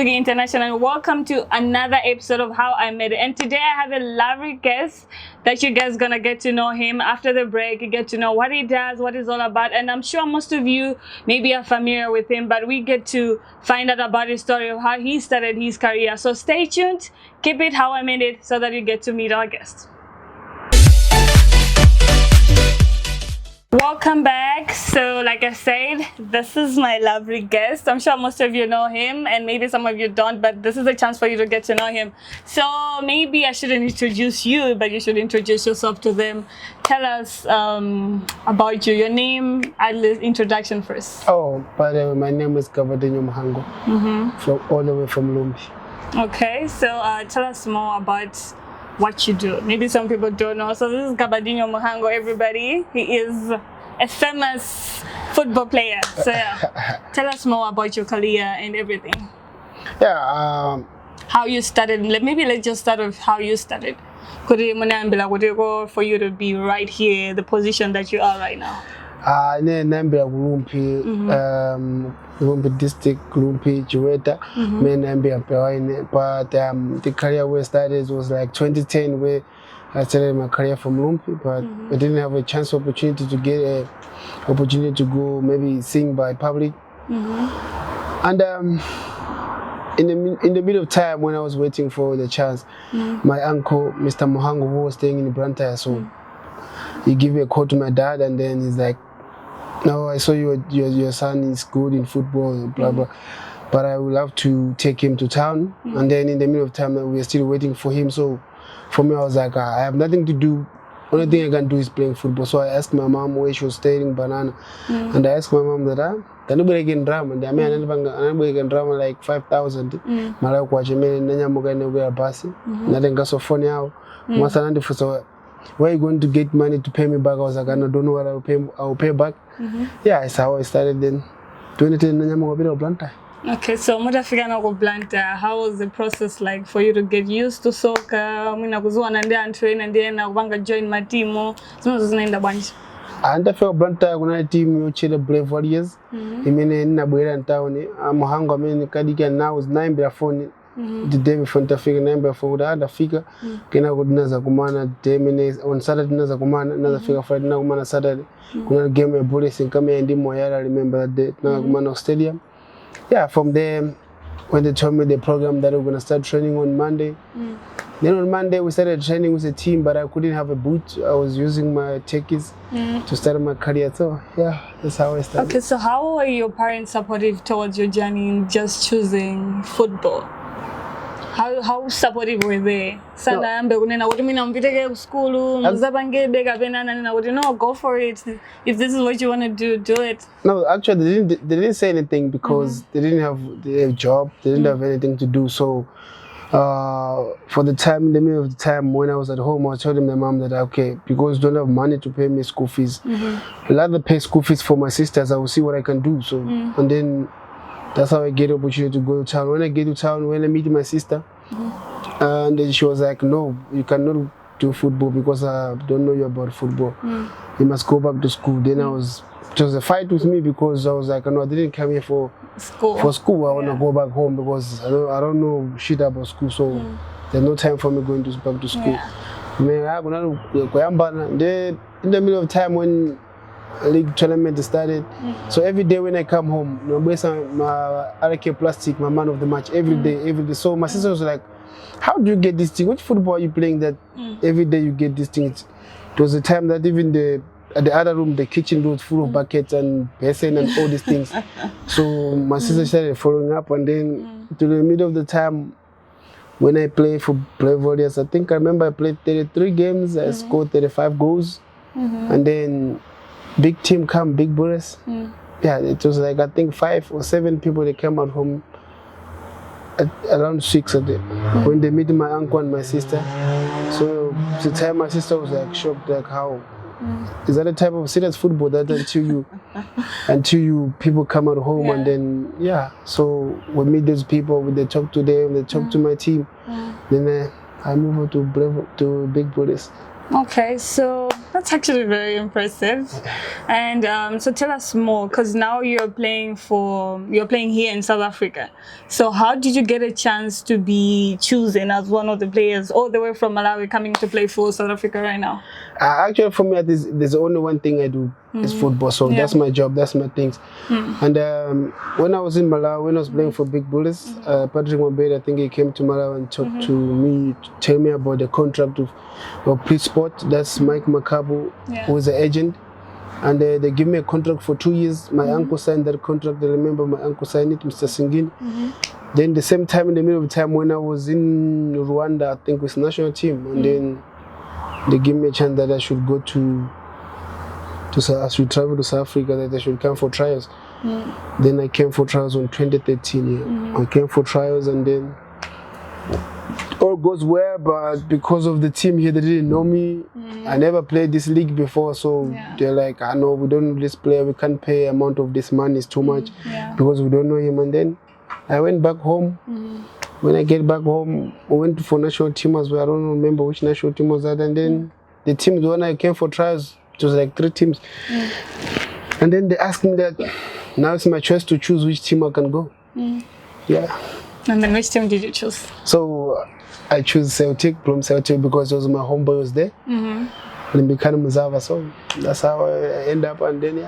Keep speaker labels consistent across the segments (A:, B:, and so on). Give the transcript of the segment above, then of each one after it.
A: Boogie International. Welcome to another episode of How I Met It. And today I have a lovely guest that you guys gonna get to know him. After the break, you get to know what he does, what he's all about. And I'm sure most of you maybe are familiar with him, but we get to find out about his story of how he started his career. So stay tuned, keep it How I Met It so that you get to meet our guest. Welcome back. So like I said, this is my lovely guest. I'm sure most of you know him and maybe some of you don't, but this is a chance for you to get to know him. So maybe I shouldn't introduce you, but you should introduce yourself to them. Tell us about you, your name, at least introduction first.
B: Oh, by the way, my name is Gabadinho Mhango, from all the way from Rumphi.
A: Okay, so tell us more about what you do. Maybe some people don't know. So this is Gabadinho Mhango, everybody. He is a famous football player. So yeah, tell us more about your career and everything.
B: Yeah.
A: How you started. Maybe let's just start with how you started. For you to be right here, the position that you are right now.
B: Rumphi district, Rumphi, Chiweta, but the career where I started was like 2010, where I started my career from Rumphi, but I didn't have a chance opportunity to get a opportunity to go maybe sing by public. And in the middle of time when I was waiting for the chance, my uncle, Mr. Mhango, who was staying in Brantaya, so he gave a call to my dad, and then he's like, "No, I saw your son is good in football, blah blah, but I would love to take him to town." And then in the middle of time, we are still waiting for him. So for me, I was like, I have nothing to do. Only thing I can do is playing football. So I asked my mom where she was staying in Banana, and I asked my mom that nobody can drama. I mean, nobody can drama like 5,000. Malawi kwa chemele nanya mugane uya basi. Natenga so phone yao. Mwasa nandi fuso. Where are you going to get money to pay me back? I was like, I don't know what I'll pay back. Yeah, that's how I started then. 2010
A: Okay, so how was the process like for you to get used to soccer? I mean, I was one and then train and then I want to join my team.
B: And I felt Blanta when I team you cheer Brave Warriors. I mean, in Nabuera town, I'm Mhango, I mean, Kadikan now is 9 before. The day before the figure number for the other figure, Kena would Naza Kumana, 10 minutes on Saturday, Naza Kumana, another figure Friday, now Kumana Saturday. Kuna game a bullet in Kame and Dimoyara, I remember that day, now Kumano Stadium. Yeah, from there, when they told me the program that we're going to start training on Monday, then on Monday we started training with a team, but I couldn't have a boot. I was using my techies to start my career. So yeah, that's how I started.
A: Okay, so how were your parents supportive towards your journey in just choosing football? How supportive were they? Sana ambe kunena kuti mina mpiteke school, muzabange bega benana na kuti no, go for it. If this is what you want to do it.
B: No, actually they didn't say anything because they didn't have a job, they didn't have anything to do. So for the time, in the middle of the time when I was at home, I told my mom that okay, because I don't have money to pay me school fees, I'd rather pay school fees for my sisters. I will see what I can do. So and then that's how I get the opportunity to go to town. When I get to town, when I meet my sister, and then she was like, "No, you cannot do football because I don't know you about football. You must go back to school." Then it was a fight with me because I was like, "No, I didn't come here for school. I want to go back home because I don't know shit about school. So there's no time for me going back to school." Then in the middle of time when league tournament started, so every day when I come home, based on my RK plastic, my man of the match, every day. So my sister was like, "How do you get this thing? Which football are you playing that every day you get this thing?" It was a time that even at the other room, the kitchen was full of buckets and basin and all these things. So my sister started following up, and then to the middle of the time when I played for Brave Warriors, I think I remember I played 33 games, I scored 35 goals, and then big team come, big bullets. Yeah, it was like I think 5 or 7 people that came at home at around 6 of them when they meet my uncle and my sister. So the time my sister was like shocked, like how is that a type of serious football that until you people come at home and then so we meet those people, they talk to them, they talk to my team, then I move on to Big Bullets.
A: Okay, so That's actually very impressive. And so tell us more, because now you're playing here in South Africa. So how did you get a chance to be chosen as one of the players all the way from Malawi coming to play for South Africa right now?
B: Actually, for me, there's only one thing I do. It's football. So that's my job. That's my things. And when I was in Malawi, when I was playing for Big Bullets, Patrick Mabeda, I think he came to Malawi and talked to me, to tell me about the contract of Please Sport. That's Mike Makabu, who is the agent. And they give me a contract for 2 years. My uncle signed that contract. I remember my uncle signed it, Mr. Singin. Then the same time, in the middle of the time when I was in Rwanda, I think with national team, and then they give me a chance that I should go I should travel to South Africa, that I should come for trials. Then I came for trials in 2013. I came for trials, and then all goes well, but because of the team here, they didn't know me. I never played this league before, so they're like, I know we don't know this player, we can't pay amount of this money, it's too much because we don't know him. And then I went back home. When I get back home, I went for national team as well. I don't remember which national team was that. And then the team, when I came for trials, it was like 3 teams. And then they asked me that now it's my choice to choose which team I can go. Yeah.
A: And then which team did you choose?
B: So I chose Celtic, Bloom Celtic, because it was my homeboy was there. And then became Muzava, so that's how I end up. And then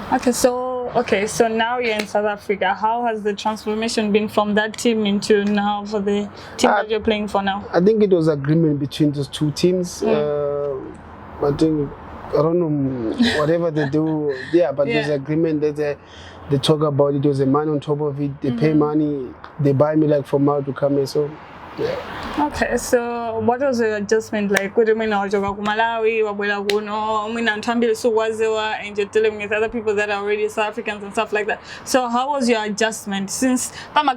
A: Okay, so now you're in South Africa. How has the transformation been from that team into now for the team that you're playing for now?
B: I think it was agreement between those 2 teams. I think, I don't know, whatever they do, but there's agreement that they talk about it. There's a man on top of it. They pay money. They buy me like from out to come here. So,
A: Okay, so what was the adjustment like? What do you mean now? Malawi, and you're dealing with other people that are already South Africans and stuff like that. So how was your adjustment? Since and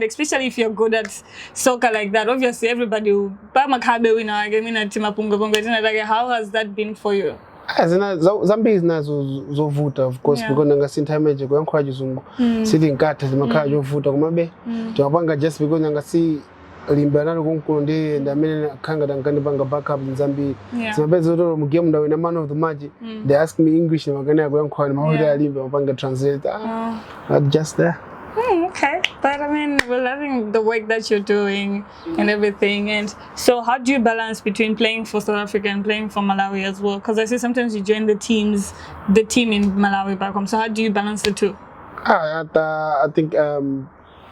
A: especially if you're good at soccer like that, obviously everybody will. How has that been for you?
B: Zambia is not zovuta, of course, because nanga sintameje kwa nkwaje zungu sidi nkata zimakaya zovuta kumabe twapanga just because nanga si limbana kunkunde ndamene kanga dangani banga backup in Zambia zimabezo ro mu game ndawe na man of the match. They ask me English na magana kwa nkwani mahuri alimbe wapanga translate not just there.
A: Okay, but I mean, we're loving the work that you're doing and everything. And so how do you balance between playing for South Africa and playing for Malawi as well? Because I see sometimes you join the team in Malawi back home. So how do you balance the two?
B: I think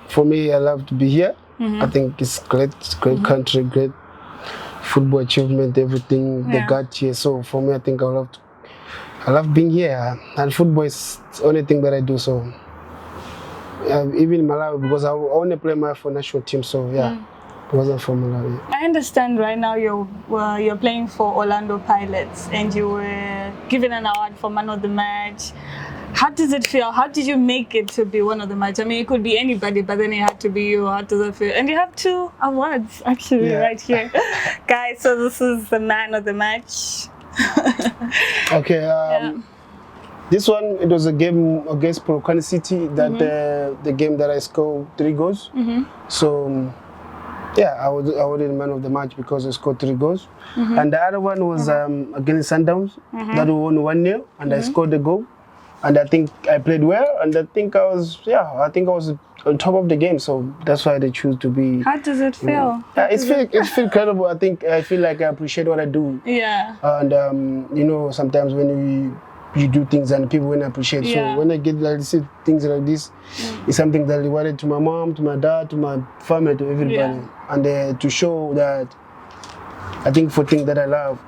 B: for me, I love to be here. I think it's great country, great football achievement, everything they got here. So for me, I think I love being here. And football is the only thing that I do. So even Malawi, because I only play for national team, so it wasn't for Malawi.
A: I understand right now you're playing for Orlando Pirates and you were given an award for man of the match. How does it feel? How did you make it to be one of the match? I mean, it could be anybody, but then it had to be you. How does it feel? And you have 2 awards actually right here. Guys, so this is the man of the match.
B: Okay. This one, it was a game against Polokwane City, that the game that I scored 3 goals. So, I was the man of the match because I scored 3 goals. And the other one was against Sundowns, that we won 1-0, and I scored the goal. And I think I played well, and I think I was on top of the game. So that's why they choose to be.
A: How does it feel?
B: It feels incredible. I feel like I appreciate what I do.
A: Yeah.
B: And sometimes when you do things and people won't appreciate. So when I get things like this, it's something that I rewarded to my mom, to my dad, to my family, to everybody. And to show that I think for things that I love,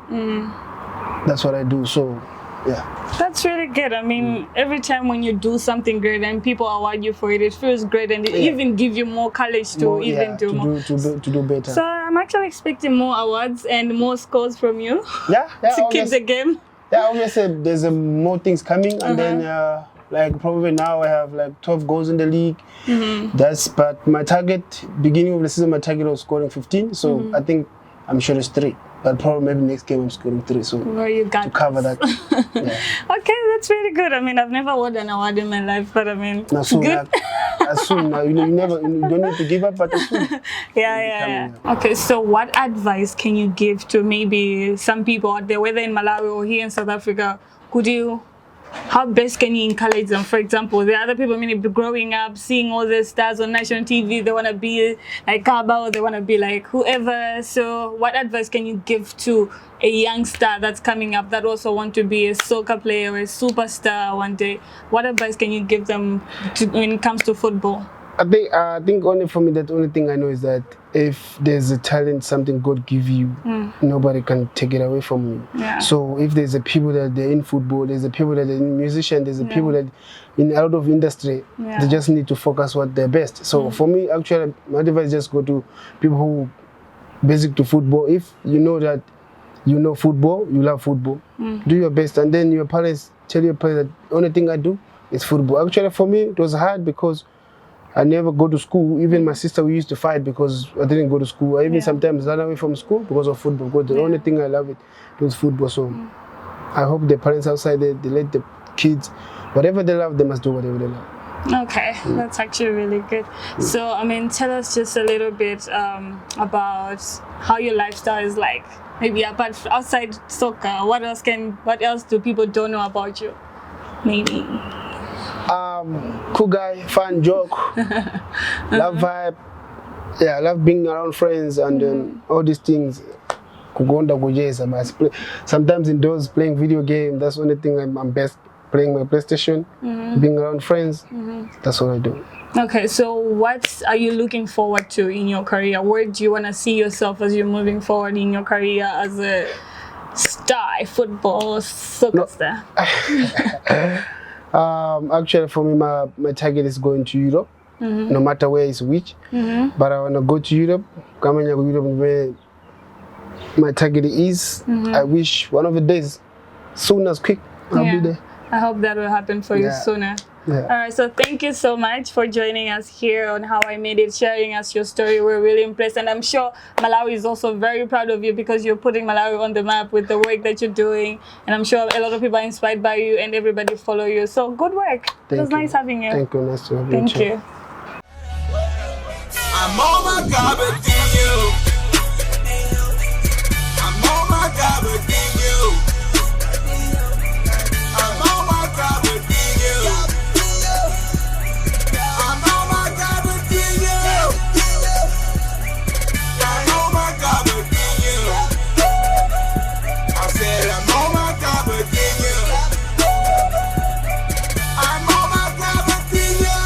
B: that's what I do. So,
A: That's really good. I mean, every time when you do something great and people award you for it, it feels great, and it even gives you more courage to do more.
B: To do better.
A: So I'm actually expecting more awards and more scores from you. To keep the game.
B: Yeah, obviously there's more things coming, and then like probably now I have like 12 goals in the league. But my target, beginning of the season, my target was scoring 15. So I think I'm sure it's 3. But probably maybe next game I'm scoring 3. So
A: you got
B: to cover that.
A: Okay, that's really good. I mean, I've never won an award in my life, but I mean,
B: so
A: good.
B: as soon. Now, you don't need to give up, but as soon.
A: Yeah. Okay, so what advice can you give to maybe some people out there, whether in Malawi or here in South Africa? How best can you encourage them? For example, there are other people, maybe growing up, seeing all the stars on national TV, they want to be like Kaba, or they want to be like whoever. So what advice can you give to a young star that's coming up that also want to be a soccer player or a superstar one day? What advice can you give them when it comes to football?
B: I think only for me, that only thing I know is that if there's a talent, something God give you, nobody can take it away from you.
A: Yeah.
B: So if there's a people that they're in football, there's a people that are in musician, there's a people that in a lot of industry, they just need to focus what they're best. So for me, actually, my advice just go to people who basic to football. If you know that you know football, you love football, do your best, and then your parents tell your parents that the only thing I do is football. Actually, for me, it was hard because I never go to school. Even my sister, we used to fight because I didn't go to school. I even sometimes ran away from school because of football. Because the only thing I love it was football. So I hope the parents outside there, they let the kids, whatever they love, they must do whatever they love.
A: Okay, that's actually really good. So, I mean, tell us just a little bit about how your lifestyle is like. Maybe outside soccer, what else do people don't know about you? Maybe.
B: Cool guy, fun, joke, love vibe. Yeah, I love being around friends and all these things. Sometimes indoors playing video game. That's the only thing I'm best. Playing my PlayStation, being around friends. That's what I do.
A: Okay, so what are you looking forward to in your career? Where do you want to see yourself as you're moving forward in your career as a star, football, soccer star?
B: Actually, for me, my target is going to Europe, no matter where it's which. But I want to go to Europe. Coming to Europe, where my target is. I wish one of the days, soon as quick, I'll be there.
A: I hope that will happen for you sooner.
B: Yeah.
A: All right, so thank you so much for joining us here on How I Made It, sharing us your story. We're really impressed, and I'm sure Malawi is also very proud of you because you're putting Malawi on the map with the work that you're doing, and I'm sure a lot of people are inspired by you and everybody follow you. So good work. It was nice having you.
B: Thank you. Nice to have you.
A: Thank you.
C: I'm on my Gabadinho. I'm on my Gabadinho. I'm on my Gabadinho. I'm on my Gabadinho. I'm on my Gabadinho. I said I'm on my Gabadinho. I'm on my Gabadinho.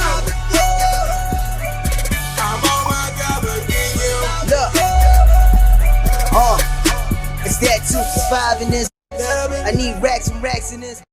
C: I'm on my Gabadinho.
D: Look, it's that 2 to 5 in this. I need racks and racks in this.